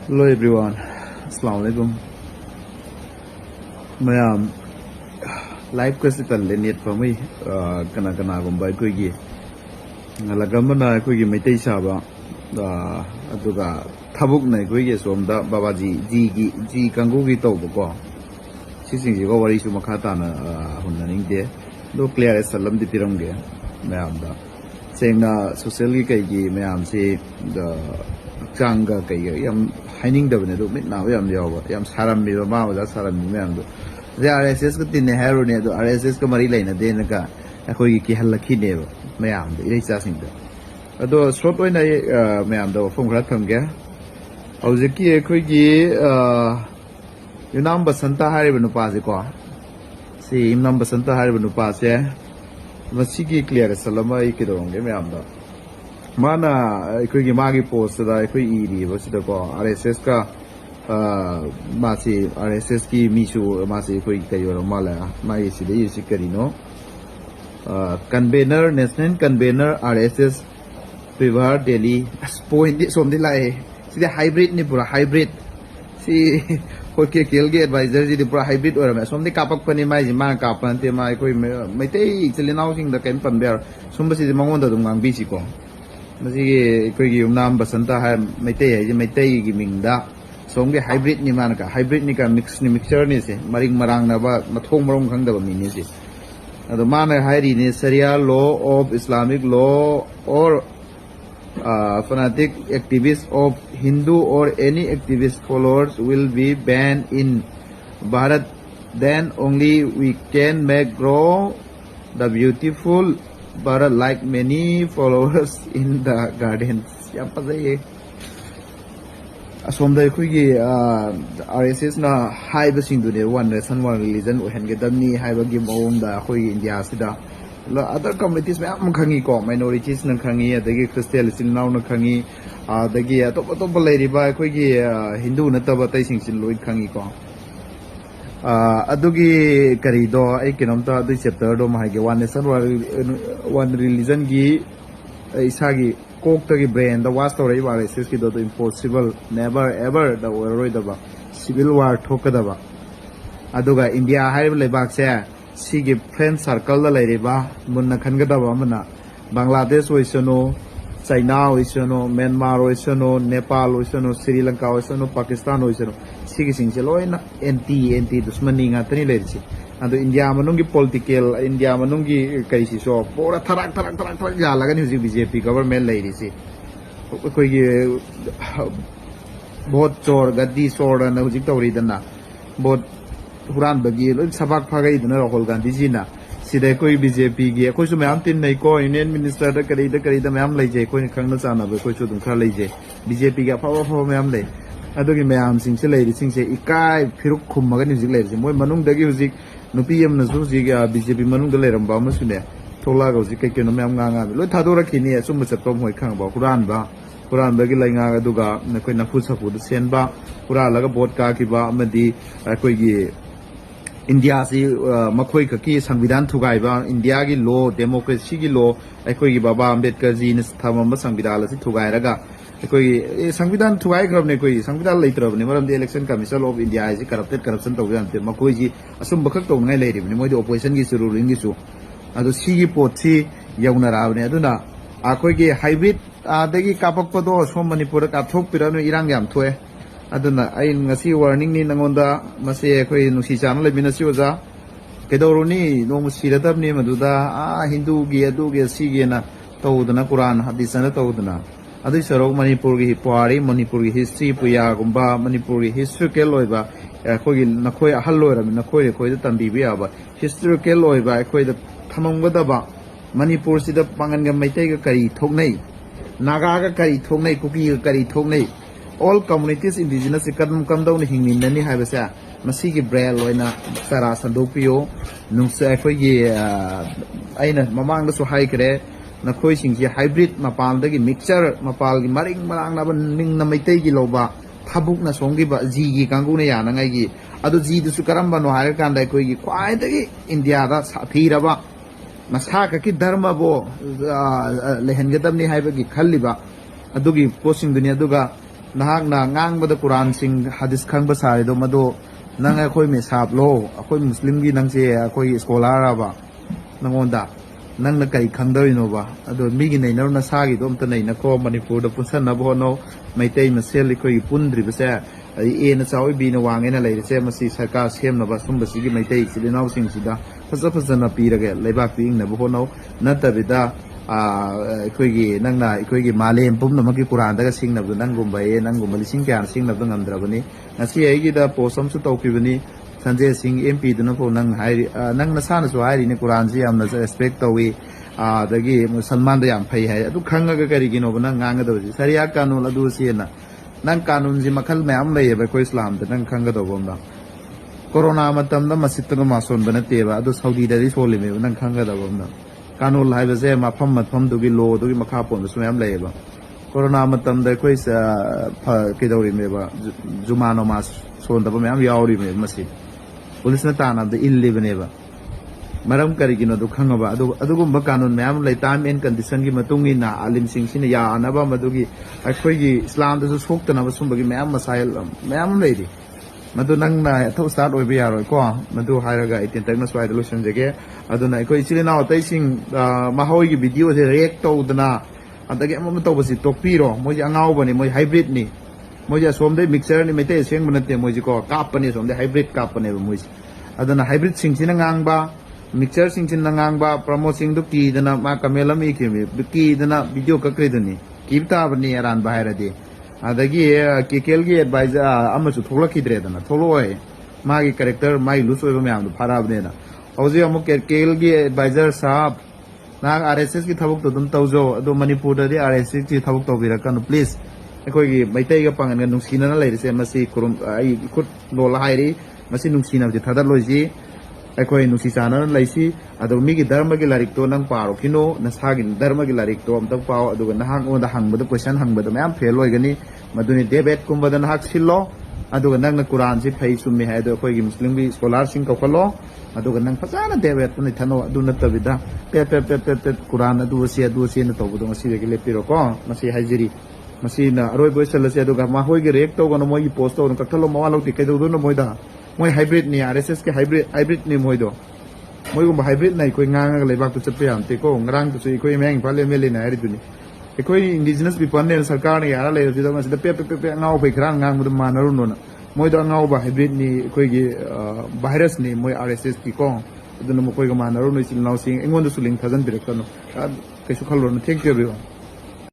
Hello everyone. Assalamu alaikum. Mayam live kasi talle net pa may kana gumbay ko gi ngalagam na ko gi meitei saba aduga thabuk nai ko gi somda babaji ji kangu gi to ko sising ji ko wari su makata na hunnaning de do clear salam di piramge mayam da sengna social gi kai gi mayam si da changa kai yam haining da bane do mit na yam yawa yam saram mi ma wa saram mi mayam do RSS ko tin hero ne do RSS ko mari laina de na ka akoi ki halakhi ne mayam do irei cha sing do ado short oina mayam do phone khara tham ge hojiki akoi gi yunam basanta hari banu pa se ko si imnam basanta hari banu pa se masi ki clear salama I ki do ge mayam do mana akoi gi magi post da akoi iri ba si do ko RSS ka masih RSS ki misu masih koi kayo mala mai si de si karino convener national convener RSS Pivar Delhi point di som di lai si de hybrid ni pura hybrid si koi ke kelge advisor ji di pura hybrid ora me som di kapak pani mai ji ma kapan te mai koi mai te chilinau sing da kem pan ber som si mangon da dung ang bi si ko masi koi gi nam basanta ha mai te ji mai te gi ming da somge hybrid ni man ka hybrid ni ka mix ni mixture ni se maring marang na ba mathong marong khang da ba mi ni se ado mana hairi ni sharia law of Islamic law or fanatic activists of Hindu or any activist followers will be banned in Bharat, then only we can make grow the beautiful Bharat like many flowers in the gardens. Ya pa ye asomda khoi RSS na haiba singdu ne one nation one religion o hen ge damni haiba gi mawom da khoi India sida other communities me am khangi ko minorities na khangi adagi Christian naw na khangi adagi atop lairi ba khoi gi Hindu na taba tai sing sin loi khangi ko adugi kari do ai kinom ta du chapter do ma ge one nation one religion gi isagi kok tagi brain the was story RSS ki do impossible never ever the world da civil war thokadaba aduga India haib lebak se sigi friend circle da leiriba munna khangadaba mana Bangladesh oisano China oisano Myanmar oisano Nepal oisano Sri Lanka oisano Pakistan oisano sigi singse loina anti dusmani nga tani leirisi ado India manungi political India manungi kaisi so pura tharak jala gani huji BJP government lai risi koi gi bahut chor gaddi sor na huji tawri dana bahut huran bagi lo sabak phagai dana Rahul Gandhi ji na sidai koi BJP gi koi su mayam tin nei ko union minister da kari da mayam lai je koi khangna chana ba koi su dum khara lai je BJP ga phawa mayam lai adogi mayam sing se lai sing se ikai phiruk khum ma gani huji lai je moi manung dagi huji nupi yam na su ji ga BJP manung da leram ba masu ne thola ga ji kai ke no mayam nga lo thadora khini sum ba chatom hoi khang ba Quran ba gi lai nga du ga na koi na fu sapu da sen ba Quran la ga bot ka ki ba amadi koi gi India si makhoi ka ki sangvidan thugai ba India gi law democracy gi law koi gi baba Ambedkar ji ne thamam ba sangvidan la si thugai raga koi sangvidan thugai grab ne koi sangvidan leitrab ne maram the election commission of India is corruption to gan te makoi ji asum bakhak to ngai leiri ne moi the opposition gi su ruling gi su ado si gi pot si yauna ra ne aduna akoi gi hybrid adagi kapak podo som Manipur ka thok pirano irang yam thoe aduna ai ngasi warning ni nangonda mase koi nusi chana le mina si oja kedoruni no musiratab ni maduda Hindu gi adu gi si gi na tawdana Quran hadith na tawdana adu sarok Manipur gi pari Manipur gi history puya gumba Manipur gi historical loiba khoi gi nakhoi ahal loira nakhoi khoi da tambi bi aba historical loiba khoi da thamam da ba Manipur si da pangan ga maitai ga kari thoknai Naga ga kari thoknai Kuki ga kari thoknai all communities indigenous kadam daw ni hingmin nani haibasa masi gi braille loina sara sandopio nungsa khoi gi aina mamang da su hai kre na khoi sing ji hybrid mapal da gi mixture mapal gi maring marang na ning na maitai gi loba thabuk na song gi ba ji gi kangu ne ya na ngai gi adu ji du su karam ba no har kan dai khoi gi kwai da gi India da sathi raba masa ka ki dharma bo lehen gadam ni haiba gi khalliba adugi posting dunia duga nahakna ngangbada Quran sing hadis khangba saido mado nang akhoi me sap lo akhoi muslim gi nang se akhoi scholar aba nangonda nang na kai khangdoi no ba ado mi gi nei na na sa gi dom ta nei na ko manipur da punsan na bo no mai tei ma sel li koi pundri ba se ai e na chawi bi na wange na lai se ma si sarkar sem na ba sum ba si gi mai tei si naw sing si da phasa na pi ra ge leibak pi ing na bo no na ta bi da ꯑꯩꯈꯣꯏꯒꯤ ꯅꯪꯅ ꯑꯩꯈꯣꯏꯒꯤ ꯃꯥꯂꯦꯝ ꯄꯨꯝꯅꯃꯛꯀꯤ ꯀꯨꯔꯥꯟꯗꯒ ꯁꯤꯡꯅꯕꯗꯣ ꯅꯪꯒꯨꯝꯕ ꯅꯪꯒꯨꯝꯕ ꯂꯤꯁꯤꯡ ꯀꯌꯥꯅ ꯁꯤꯡꯅꯕꯗꯣ ꯉꯝꯗ꯭ꯔꯕꯅꯤ ꯉꯁꯤ ꯑꯩꯒꯤꯗ ꯄꯣꯁ ꯑꯃꯁꯨ ꯇꯧꯈꯤꯕꯅꯤ ꯁꯟꯖꯦ ꯁꯤꯡ MP ꯗꯨꯅꯐꯥꯎ ꯅꯪ ꯍꯥꯏꯔꯤ ꯅꯪ ꯅꯁꯥꯅꯁꯨ ꯍꯥꯏꯔꯤꯅꯤ ꯀꯨꯔꯥꯟꯁꯤ ꯌꯥꯝꯅ ꯔꯦꯁꯄꯦꯛ ꯇꯧꯏ ꯑꯗꯒꯤ ꯁꯜꯃꯥꯟꯗ ꯌꯥꯝ ꯐꯩ ꯍꯥꯏ ꯑꯗꯨ ꯈꯪꯉꯒ ꯀꯔꯤꯒꯤꯅꯣꯕ ꯅꯪ ꯉꯥꯡꯒꯗꯕꯁꯤ ꯁꯔꯤꯌꯥ ꯀꯥꯅꯨꯟ ꯑꯗꯨ ꯁꯤꯅ ꯅꯪ ꯀꯥꯅꯨꯟꯁꯤ ꯃꯈꯜ ꯃꯌꯥꯝ ꯂꯩꯌꯦꯕ ꯑꯩꯈꯣꯏ ꯏꯁꯂꯥꯝꯗ ꯅꯪ ꯈꯪꯒꯗꯧꯕ ꯑꯃ ꯀꯣꯔꯣꯅꯥ ꯃꯇꯝꯗ ꯃꯁꯤꯠꯇꯒ ꯃꯥꯁꯣꯟꯕ ꯅꯠꯇꯦꯕ ꯑꯗꯨ ꯁꯥꯎꯗꯤꯗꯗꯤ ꯁꯣꯜꯂꯤꯃꯦꯕ ꯅꯪ ꯈꯪꯒꯗꯕ ꯑꯃ कानून है मफम लो मखा पोनसु मैम लेबा कोरोना कोई कईदरीमेब जुमा नमाज सोनब मैम यावरीमे पुलिस तानब इलेब मरम करीगिनो खंगब कानून मैम ले टाइम एंड कंडीशन की आलिम यानब इस्लाम सोक्तनब सूबी मैम मसाइल मैम लेरी मधु नंगना थो स्टार्ट होइबे यारोइको मधु हाइरगा इतेंटकना स्वाइद लोसनजगे अदुना इको इचिलेना अतैसिंग माहोइगी वीडियो से रिएक्ट तौदना अदगे अमम तौबसि टोकपिरो मोइ अंगावबनि मोइ हाइब्रिड नि मोइ सोमदे मिक्सर नि मेते सेंग बनते मोइजिको कापने सोमदे हाइब्रिड कापने मोइ अदुना हाइब्रिड सिंगसिना ngang मिक्सर सिंगसिना ngang प्रमोट सिंग दु कीदना मा कमेलम इकिमि कीदना वीडियो कक्रेदनि कीबताबनि अरान बाहेरदि अदगी केकेलगी एडवाइजर थोलखीद्रेदना थोलोय मागी कैरेक्टर माई लूस ओइबा मैम फाराबनेना हौजे अमुक केकेलगी एडवाइजर साहब ना RSS की थबक तो दुम तौजो अदो मणिपुर दे RSS की थबक तौबिरकनु प्लीज अखोगी मैतैगा पांगन नुंसीना लेरिसे मसी खुरुम आई खुद लोल हाइरी मसी नुंसीना जे थादलोइजी अखोई नुंसी चाना लैसी अदो मिगी धर्म की लारिक तो नंग पारो किनो नसागी धर्म की लारिक तो अमतक पाओ अदो नहांग ओदा हंगबद क्वेश्चन हंगबद मैम फेल होइगनी मदुनि डेबेट कुंबद नहाक सिल्लो अदो नंग कुरान से फै सुमि है अदो अखोई मुस्लिम भी स्कॉलर सिंग कखलो अदो नंग फजाना डेबेट पुनि थनो अदो नतबिदा पे कुरान अदो से न तौबदो मसी देगे लेपिरो को मसी हाइजिरी मसी न अरोय बोय सलसे अदो मा होइगे रेक तो गनो मोई पोस्ट तो कखलो मवालो टिकेदो न मोइदा मोई हाइब्रिड नि RSS के हाइब्रिड नि मोइदो मोइगुम हाइब्रिड नाइ कोई ngang लेबाक तो चपे आमते को ngrang तो कोई मेंग फाले मेले ना हरिदुनि कोई इंडिजिनस पीपल ने सरकार ने यारा ले दिदा मसिदा पे ngang पे खरा ngang मुद मानरु नो मोइदो ngang बा हाइब्रिड नि कोई गी वायरस नि मोई RSS की को अदुन मो कोई ग मानरु नो सिल नाउ सिंग एंगोन दु सुलिंग थजन बिरकनो कैसु खलो न थैंक यू एवरीवन